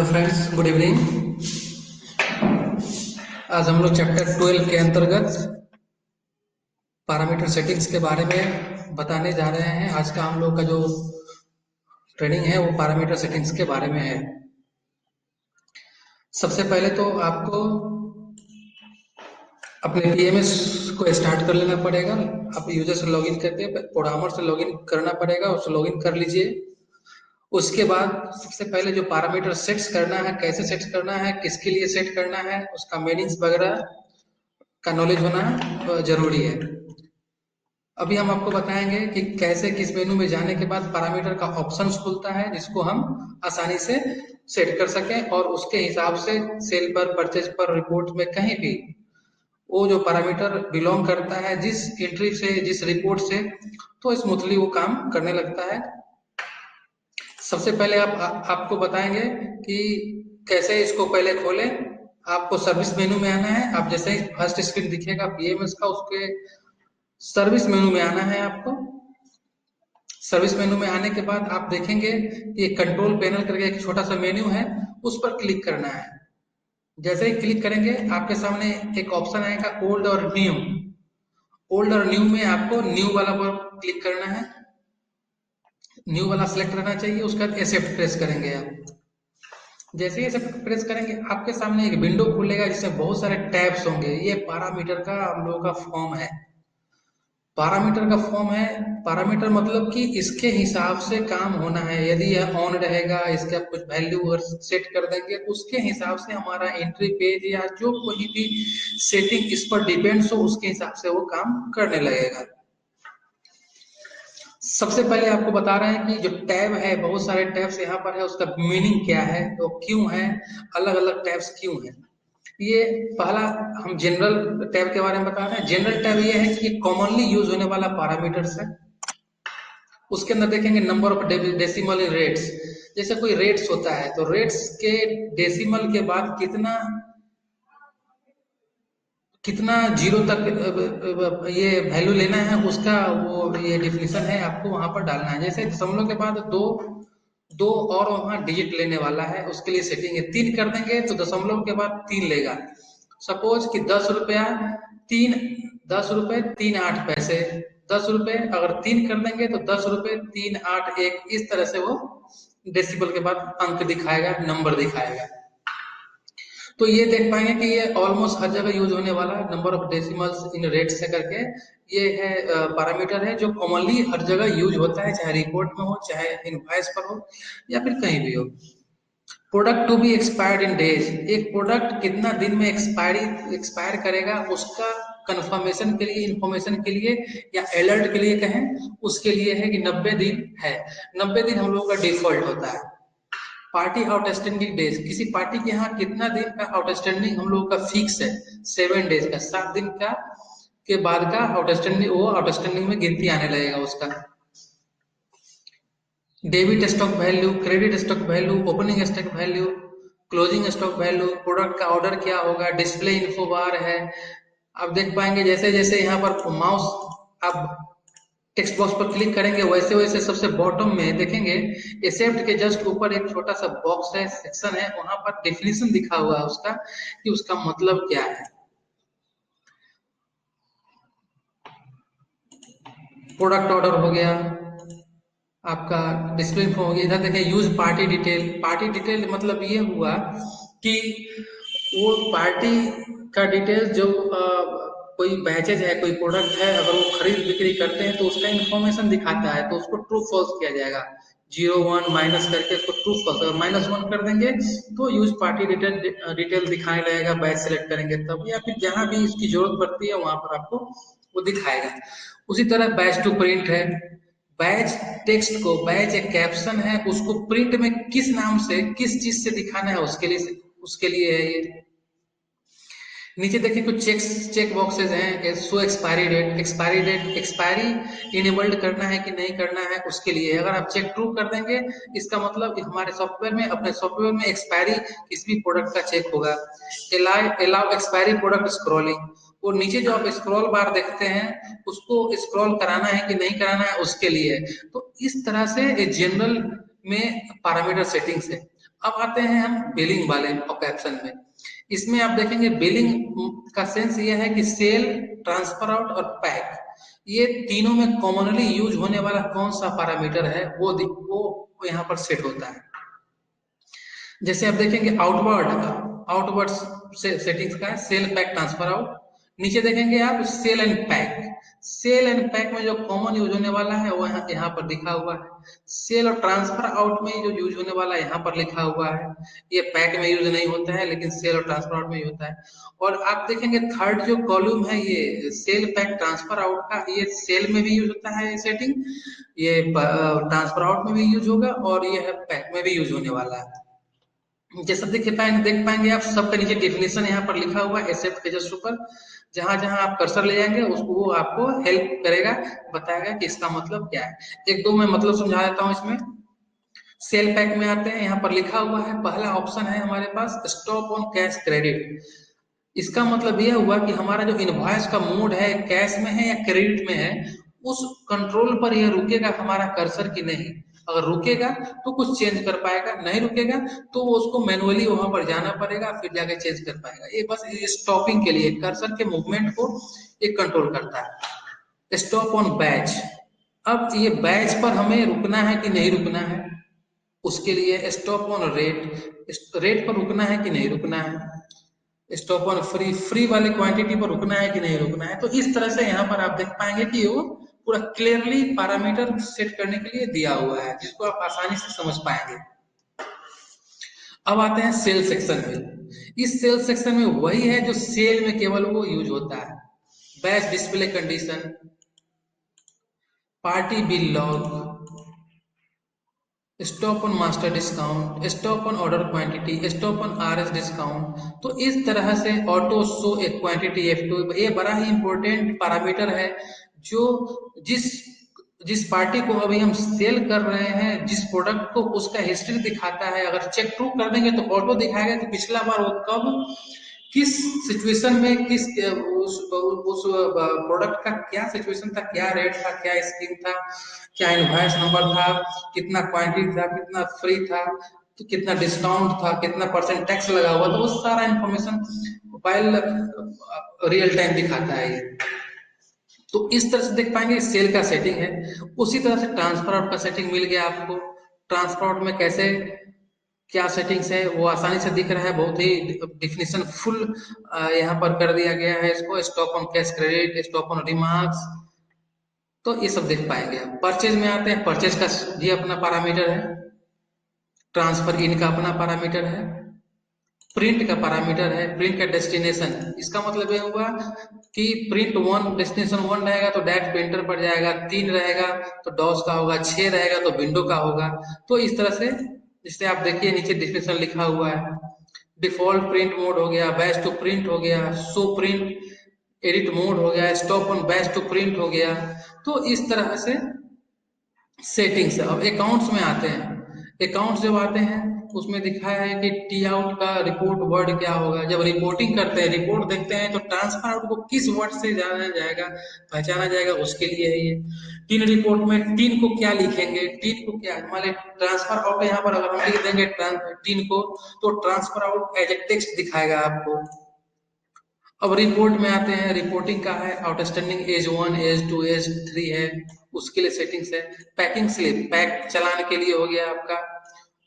Friends, good evening. आज हम लोग चैप्टर 12 के अंतर्गत पैरामीटर सेटिंग्स के बारे में बताने जा रहे हैं। आज का हम लोग का जो ट्रेनिंग है वो पैरामीटर सेटिंग्स के बारे में है। सबसे पहले तो आपको अपने पीएमएस को स्टार्ट कर लेना पड़ेगा। आप यूजर से लॉगिन करके प्रोग्रामर से लॉगिन करना पड़ेगा, उससे लॉगिन कर लीजिए। उसके बाद सबसे पहले जो पैरामीटर सेट्स करना है, कैसे सेट करना है, किसके लिए सेट करना है, उसका मीनिंग्स वगैरह का नॉलेज होना जरूरी है। अभी हम आपको बताएंगे कि कैसे किस मेनू में जाने के बाद पैरामीटर का ऑप्शंस खुलता है जिसको हम आसानी से सेट कर सकें और उसके हिसाब से सेल पर, परचेज पर, रिपोर्ट में कहीं भी वो जो पैरामीटर बिलोंग करता है जिस एंट्री से, जिस रिपोर्ट से, तो स्मूथली वो काम करने लगता है। सबसे पहले आपको बताएंगे कि कैसे इसको पहले खोलें। आपको सर्विस मेनू में आना है। आप जैसे ही फर्स्ट स्क्रीन दिखेगा पीएमएस का, उसके सर्विस मेनू में आना है आपको। सर्विस मेनू में आने के बाद आप देखेंगे कि कंट्रोल पैनल करके एक छोटा सा मेन्यू है, उस पर क्लिक करना है। जैसे ही क्लिक करेंगे आपके सामने एक ऑप्शन आएगा ओल्ड और न्यू। ओल्ड और न्यू में आपको न्यू वाला पर क्लिक करना है। न्यू वाला सिलेक्ट रहना चाहिए। उसके बाद एक्सेप्ट प्रेस करेंगे आप। जैसे ही एक्सेप्ट प्रेस करेंगे आपके सामने एक विंडो खुलेगा जिसमें बहुत सारे टैब्स होंगे। ये पैरामीटर का हम लोगों का फॉर्म है। पैरामीटर का फॉर्म है। पैरामीटर मतलब कि इसके हिसाब से काम होना है। यदि यह ऑन रहेगा, इसके आप कुछ वैल्यू अगर सेट कर देंगे, उसके हिसाब से हमारा एंट्री पेज या जो कोई भी सेटिंग इस पर डिपेंड्स हो, उसके हिसाब से वो काम करने लगेगा। सबसे पहले आपको बता रहे हैं कि जो टैब है, बहुत सारे टैब्स यहाँ पर है, उसका मीनिंग क्या है, तो क्यों है, अलग अलग टैब्स क्यों है। ये पहला हम जनरल टैब के बारे में बता रहे हैं। जनरल टैब ये है कि कॉमनली यूज होने वाला पैरामीटर्स है। उसके अंदर देखेंगे number of decimal in rates. जैसे कोई रेट्स होता है तो रेट्स के डेसिमल के बाद कितना कितना जीरो तक ये वैल्यू लेना है, उसका वो ये डिफिनेशन है, आपको वहां पर डालना है। जैसे दशमलव के बाद दो दो और वहां डिजिट लेने वाला है, उसके लिए सेटिंग है। 3 कर देंगे तो दशमलव के बाद 3 लेगा। सपोज कि 10 रुपया 3, 10 रुपए 3 8 पैसे, 10 रुपए अगर 3 कर देंगे तो 10 रुपए 3 8 1, इस तरह से वो डेसिबल के बाद अंक दिखाएगा, नंबर दिखाएगा। तो ये देख पाएंगे कि ये ऑलमोस्ट हर जगह यूज होने वाला number of decimals in rates से करके ये है पैरामीटर है जो कॉमनली हर जगह यूज होता है, चाहे रिपोर्ट में हो, चाहे इनवॉइस पर हो, या फिर कहीं भी हो। Product to be expired in days. एक प्रोडक्ट कितना दिन में एक्सपायर करेगा, उसका कंफर्मेशन के लिए, इंफॉर्मेशन के लिए या अलर्ट के लिए कहें, उसके लिए है कि 90 दिन है। 90 दिन हम लोगों का डिफॉल्ट होता है। पार्टी आउटस्टैंडिंग डेज, किसी पार्टी के यहाँ कितना दिन का आउटस्टैंडिंग हम लोगों का फिक्स है, 7 डेज का, 7 दिन का के बाद का आउटस्टैंडिंग, वो आउटस्टैंडिंग में गिनती आने लगेगा उसका। Debit stock value, credit stock value, opening stock value, closing stock value, product का ऑर्डर क्या होगा, डिस्प्ले इन्फो बार है। आप देख पाएंगे जैसे जैसे यहाँ पर माउस आप टेक्स्ट बॉक्स पर क्लिक करेंगे वैसे वैसे सबसे बॉटम में देखेंगे एक्सेप्ट के जस्ट ऊपर एक छोटा सा बॉक्स है, सेक्शन है, वहां पर डेफिनेशन दिखा हुआ है उसका कि उसका मतलब क्या है। प्रोडक्ट ऑर्डर हो गया, आपका डिस्प्ले इन्फो हो गया। इधर देखें use party detail. Party detail मतलब ये हुआ कि वो पार्टी का डिटेल जो कोई बैचेज है, कोई प्रोडक्ट है, अगर वो खरीद बिक्री करते हैं तो उसका इन्फॉर्मेशन दिखाता है, तो उसको ट्रू फॉल्स किया जाएगा। 0 1 माइनस करके उसको ट्रू फॉल्स, अगर -1 कर देंगे तो यूज पार्टी डिटेल दिखाने लगेगा। बैच सेलेक्ट करेंगे तब, या फिर जहां भी इसकी जरूरत पड़ती है वहां पर आपको वो दिखाएगा। उसी तरह बैच टू प्रिंट है। बैच टेक्स्ट को, बैच एक कैप्शन है, उसको प्रिंट में किस नाम से, किस चीज से दिखाना है, उसके लिए है ये। नीचे देखिए कुछ चेक बॉक्सेस हैं। Show expiry date, expiry enabled करना है कि नहीं करना है, उसके लिए अगर आप चेक ट्रू कर देंगे, इसका मतलब हमारे सॉफ्टवेयर में, अपने सॉफ्टवेयर में एक्सपायरी किसी भी प्रोडक्ट का चेक होगा। अलाउ एक्सपायरी प्रोडक्ट स्क्रॉलिंग, और नीचे जो आप स्क्रॉल बार देखते हैं उसको स्क्रॉल कराना है कि नहीं कराना है, उसके लिए। तो इस तरह से जनरल में पैरामीटर सेटिंग्स है। अब आते हैं हम बिलिंग वाले ऑप्शन में। इसमें आप देखेंगे बिलिंग का सेंस ये है कि सेल, ट्रांसफर आउट और पैक, ये तीनों में कॉमनली यूज होने वाला कौन सा पैरामीटर है वो यहाँ पर सेट होता है। जैसे आप देखेंगे आउटवर्ड से सेटिंग्स का है सेल, पैक, ट्रांसफर आउट। नीचे देखेंगे आप sale and pack. Sale and pack में जो कॉमन यूज होने वाला है वो यहाँ पर लिखा हुआ है। सेल और ट्रांसफर आउट में जो यूज होने वाला है यहाँ पर लिखा हुआ है। ये पैक में यूज नहीं होता है, लेकिन सेल और ट्रांसफर आउट में होता है। और आप देखेंगे थर्ड जो कॉलम है ये सेल, पैक, ट्रांसफर आउट का, ये सेल में भी यूज होता है सेटिंग, ये ट्रांसफर आउट में भी यूज होगा और ये पैक में भी यूज होने वाला है। जैसा देख पाएंगे आप, सबके नीचे डेफिनेशन यहाँ पर लिखा हुआ है एक्सेप्ट के जस्ट ऊपर। जहां जहां आप कर्सर ले जाएंगे उसको वो आपको हेल्प करेगा, बताएगा कि इसका मतलब क्या है। एक दो मैं मतलब समझा देता हूँ इसमें। सेल पैक में आते हैं, यहाँ पर लिखा हुआ है पहला ऑप्शन है हमारे पास स्टॉप ऑन कैश क्रेडिट। इसका मतलब यह हुआ कि हमारा जो इनवॉइस का मोड है कैश में है या क्रेडिट में है, उस कंट्रोल पर यह रुकेगा हमारा कर्सर की नहीं। अगर रुकेगा तो कुछ चेंज कर पाएगा, नहीं रुकेगा तो वो उसको मैनुअली वहां पर जाना पड़ेगा, फिर जाके चेंज कर पाएगा। ये बस स्टॉपिंग के लिए कर्सर के मूवमेंट को ये कंट्रोल करता है। स्टॉप ऑन बैच, अब ये बैच पर हमें रुकना है कि नहीं रुकना है, उसके लिए स्टॉप ऑन रेट, रेट पर रुकना है कि नहीं रुकना है। स्टॉप ऑन फ्री, फ्री वाली क्वांटिटी पर रुकना है कि नहीं रुकना है। तो इस तरह से यहाँ पर आप देख पाएंगे कि वो पूरा क्लियरली पैरामीटर सेट करने के लिए दिया हुआ है, जिसको आप आसानी से समझ पाएंगे। अब आते हैं सेल सेक्शन में। इस सेल सेक्शन में वही है जो सेल में केवल वो यूज होता है। Batch display condition, party bill log, stop on master discount, stop on order quantity, stop on RS discount. तो इस तरह से ऑटो शो ए क्वांटिटी F2, ये बड़ा ही इंपॉर्टेंट पैरामीटर है जो जिस जिस पार्टी को अभी हम सेल कर रहे हैं, जिस प्रोडक्ट को, उसका हिस्ट्री दिखाता है। अगर चेक ट्रू कर देंगे तो ऑटो दिखाएगा कि पिछला बार वो कब किस सिचुएशन में उस प्रोडक्ट का क्या सिचुएशन था, क्या रेट था, क्या स्कीम था, क्या इनवॉइस नंबर था, कितना क्वांटिटी था, कितना फ्री था, तो कितना डिस्काउंट था, कितना परसेंट टैक्स लगा हुआ था, वो सारा इंफॉर्मेशन मोबाइल रियल टाइम दिखाता है ये। तो इस तरह से देख पाएंगे सेल का सेटिंग है। उसी तरह से ट्रांसफर आउट का सेटिंग मिल गया आपको। ट्रांसफर आउट में कैसे क्या सेटिंग्स है वो आसानी से दिख रहा है, बहुत ही डिफिनेशन फुल यहाँ पर कर दिया गया है इसको। Stop on cash credit, stop on remarks, तो ये सब देख पाएंगे आप। परचेज में आते हैं, परचेज का ये अपना पैरामीटर है, ट्रांसफर इन का अपना पैरामीटर है, प्रिंट का पैरामीटर है, प्रिंट का डेस्टिनेशन। इसका मतलब ये हुआ कि प्रिंट 1 डेस्टिनेशन 1 रहेगा तो डायरेक्ट प्रिंटर पर जाएगा, 3 रहेगा तो डॉस का होगा, 6 रहेगा तो विंडो का होगा। तो इस तरह से, जिससे आप देखिए नीचे डिस्क्रिप्शन लिखा हुआ है। डिफॉल्ट प्रिंट मोड हो गया, बैच टू प्रिंट हो गया, शो प्रिंट एडिट मोड हो गया, stop on batch to print हो गया। तो इस तरह से सेटिंग्स। अब अकाउंट्स में आते हैं। अकाउंट्स जब आते हैं उसमें दिखाया है कि टी आउट का रिपोर्ट वर्ड क्या होगा। जब रिपोर्टिंग करते हैं, रिपोर्ट देखते हैं, तो ट्रांसफर आउट को किस वर्ड से जाना जाएगा, पहचाना जाएगा, उसके लिए है ये। टीन रिपोर्ट में टीन को क्या लिखेंगे, टीन को क्या, मान लीजिए ट्रांसफर आउट यहाँ पर अगर हम लिख देंगे टीन को, तो transfer out as a text दिखाएगा आपको। अब रिपोर्ट में आते हैं, रिपोर्टिंग का है आउटस्टैंडिंग एज 1, एज 2, एज 3 है, उसके लिए सेटिंग्स है। पैकिंग स्लिप, पैक चलाने के लिए हो गया आपका,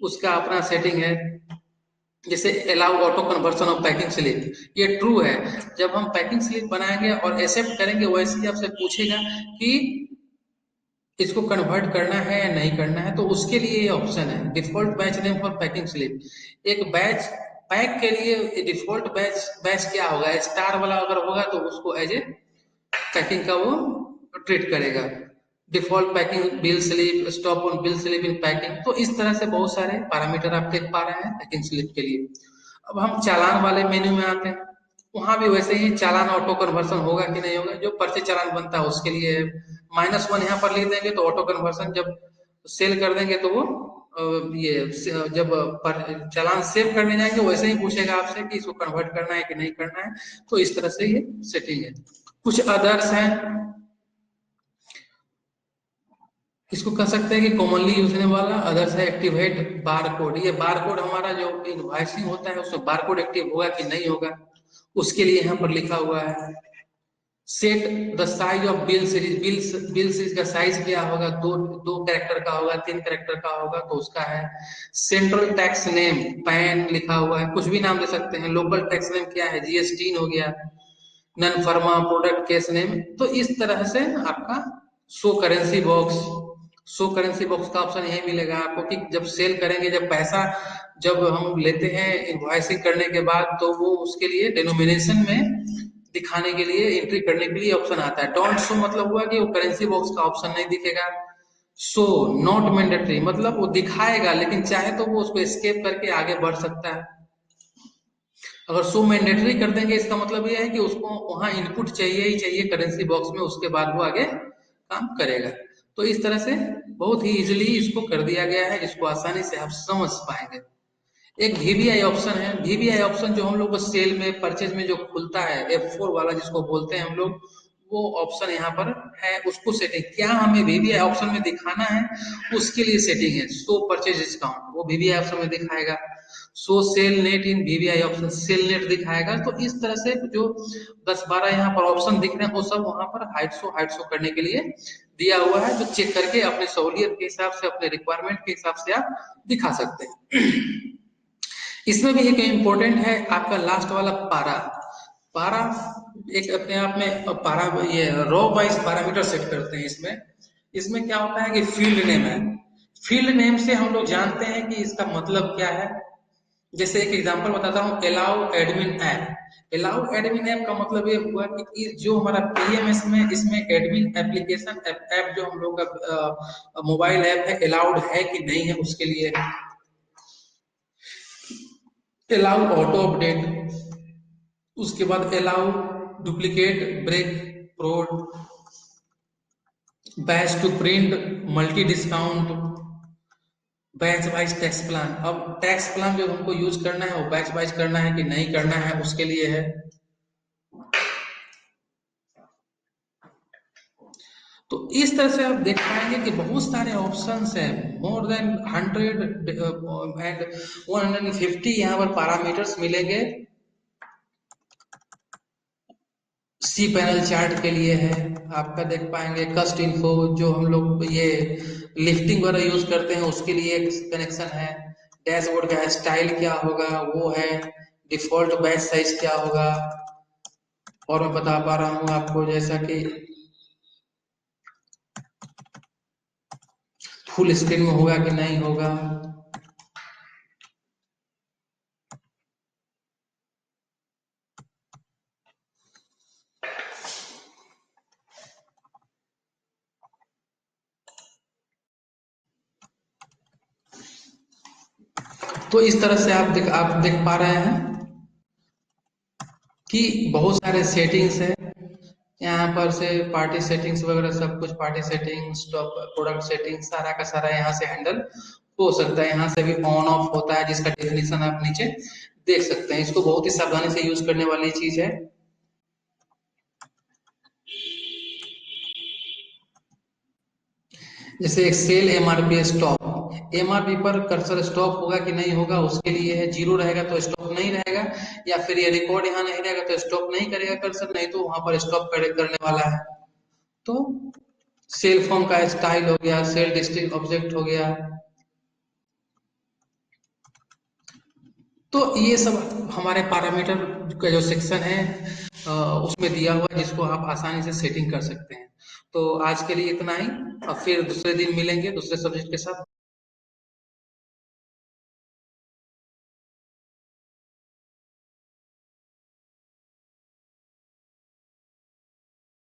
उसका अपना सेटिंग है। जैसे allow auto conversion of packing slip, ये ट्रू है। जब हम पैकिंग स्लिप बनाएंगे और एक्सेप्ट करेंगे, वैसे ही आपसे पूछेगा कि इसको कन्वर्ट करना है या नहीं करना है, तो उसके लिए ये ऑप्शन है default batch name for packing slip. एक बैच पैक के लिए डिफॉल्ट बैच बैच क्या होगा, स्टार वाला अगर होगा तो उसको एज ए पैकिंग का वो ट्रीट करेगा। Default packing bill slip, stop on bill slip in packing. तो इस तरह से बहुत सारे पैरामीटर आप देख पा रहे हैं पैकिंग स्लिप के लिए। अब हम चालान वाले मेन्यू में आते हैं। वहां भी वैसे ही चालान ऑटो कन्वर्सन होगा कि नहीं होगा, जो पर्चे चालान बनता है उसके लिए -1 यहाँ पर लिख देंगे तो ऑटो कन्वर्सन। जब सेल कर देंगे तो वो ये जब चालान सेव करने जाएंगे वैसे ही पूछेगा आपसे कि इसको कन्वर्ट करना है कि नहीं करना है। तो इस तरह से ये सेटिंग है। कुछ अदर्स हैं, इसको कह सकते हैं कि कॉमनली यूज होने वाला। अदर्स है एक्टिवेट बार कोड। ये बार कोड हमारा जो इनवॉइसिंग होता है उसमें बार कोड एक्टिव होगा कि नहीं होगा, उसके लिए यहाँ पर लिखा हुआ है। Set the size of bill series. Bill series का साइज क्या होगा, दो दो कैरेक्टर का होगा, तीन कैरेक्टर का होगा, तो उसका है। सेंट्रल टैक्स नेम, पैन लिखा हुआ है, कुछ भी नाम ले सकते हैं। लोकल टैक्स नेम क्या है, जीएसटी हो गया। नन फर्मा प्रोडक्ट केस नेम। तो इस तरह से आपका show currency box, show currency box का ऑप्शन यही मिलेगा आपको कि जब सेल करेंगे, जब पैसा जब हम लेते हैं इनवॉइसिंग करने के बाद, तो वो उसके लिए डिनोमिनेशन में दिखाने के लिए, एंट्री करने के लिए ऑप्शन आता है। डोंट शो मतलब हुआ कि वो करेंसी बॉक्स का ऑप्शन नहीं दिखेगा। शो नॉट मैंडेटरी मतलब वो दिखाएगा, लेकिन चाहे तो वो उसको एस्केप करके आगे बढ़ सकता है। अगर शो मैंडेटरी कर देंगे, इसका मतलब ये है कि उसको वहां इनपुट चाहिए ही चाहिए करेंसी बॉक्स में, उसके बाद वो आगे काम करेगा। तो इस तरह से बहुत ही इजीली इसको कर दिया गया है, जिसको आसानी से आप समझ पाएंगे। एक वीवीआई ऑप्शन है। वीवीआई ऑप्शन जो हम लोग को सेल में, परचेज में जो खुलता है, F4 वाला जिसको बोलते हैं हम लोग, वो ऑप्शन यहाँ पर है। उसको सेटिंग क्या हमें वीवीआई ऑप्शन में दिखाना है, उसके लिए सेटिंग है। शो परचेज डिस्काउंट वो वीवीआई ऑप्शन में दिखाएगा। शो सेल नेट इन वीवीआई ऑप्शन, सेल नेट दिखाएगा। तो इस तरह से जो 10-12 यहाँ पर ऑप्शन दिख रहे हैं, वो सब वहां पर हाइड शो करने के लिए दिया हुआ है, जो चेक करके अपने सहूलियत के हिसाब से, अपने रिक्वायरमेंट के हिसाब से आप दिखा सकते हैं। इसमें भी एक इम्पोर्टेंट है आपका लास्ट वाला पारा। पारा एक अपने आप में पारा, ये रो वाइज पैरामीटर सेट करते हैं इसमें। इसमें क्या होता है कि फील्ड नेम है। फील्ड नेम से हम लोग जानते हैं कि इसका मतलब क्या है। जैसे एक एग्जांपल बताता हूँ, allow admin app. Allow admin app का मतलब ये हुआ कि जो हमारा पीएमएस में, इसमें एडमिन एप्लीकेशन ऐप जो हम लोग का मोबाइल ऐप है, अलाउड है कि नहीं है, उसके लिए अलाउ ऑटो अपडेट। उसके बाद allow duplicate break prod, batch to print multi discount, batch wise tax plan. अब टैक्स प्लान जो हमको यूज करना है, वो बैच वाइज करना है कि नहीं करना है, उसके लिए है। तो इस तरह से आप देख पाएंगे कि बहुत सारे ऑप्शंस हैं। मोर देन 100 एंड 150 यहाँ पर पैरामीटर्स मिलेंगे। सी पैनल चार्ट के लिए है आपका, देख पाएंगे। कस्ट इन्फो जो हम लोग ये लिफ्टिंग वगैरह यूज करते हैं, उसके लिए एक कनेक्शन है। डैशबोर्ड का स्टाइल क्या होगा वो है। डिफॉल्ट बैच साइज क्या होगा। और मैं बता पा रहा हूँ आपको, जैसा कि फुल स्क्रीन में होगा कि नहीं होगा। तो इस तरह से आप देख पा रहे हैं कि बहुत सारे सेटिंग्स है यहाँ पर से। पार्टी सेटिंग्स वगैरह सब कुछ, party settings, stop product settings, सारा का सारा यहाँ से हैंडल हो सकता है। यहाँ से भी ऑन ऑफ होता है, जिसका डेफिनेशन आप नीचे देख सकते हैं। इसको बहुत ही सावधानी से यूज करने वाली चीज है। जैसे एक सेल एमआरपी स्टॉप, एमआरपी पर कर्सर स्टॉप होगा कि नहीं होगा, उसके लिए है। जीरो रहेगा तो स्टॉप नहीं रहेगा, या फिर ये रिकॉर्ड यहाँ नहीं रहेगा तो स्टॉप नहीं करेगा कर्सर, नहीं तो वहां पर स्टॉप करने वाला है। तो सेल फॉर्म का स्टाइल हो गया, सेल डिस्ट्रिक्ट ऑब्जेक्ट हो गया। तो ये सब हमारे पैरामीटर का जो सेक्शन है उसमें दिया हुआ है, जिसको आप आसानी से सेटिंग कर सकते हैं। तो आज के लिए इतना ही। अब फिर दूसरे दिन मिलेंगे दूसरे सब्जेक्ट के साथ।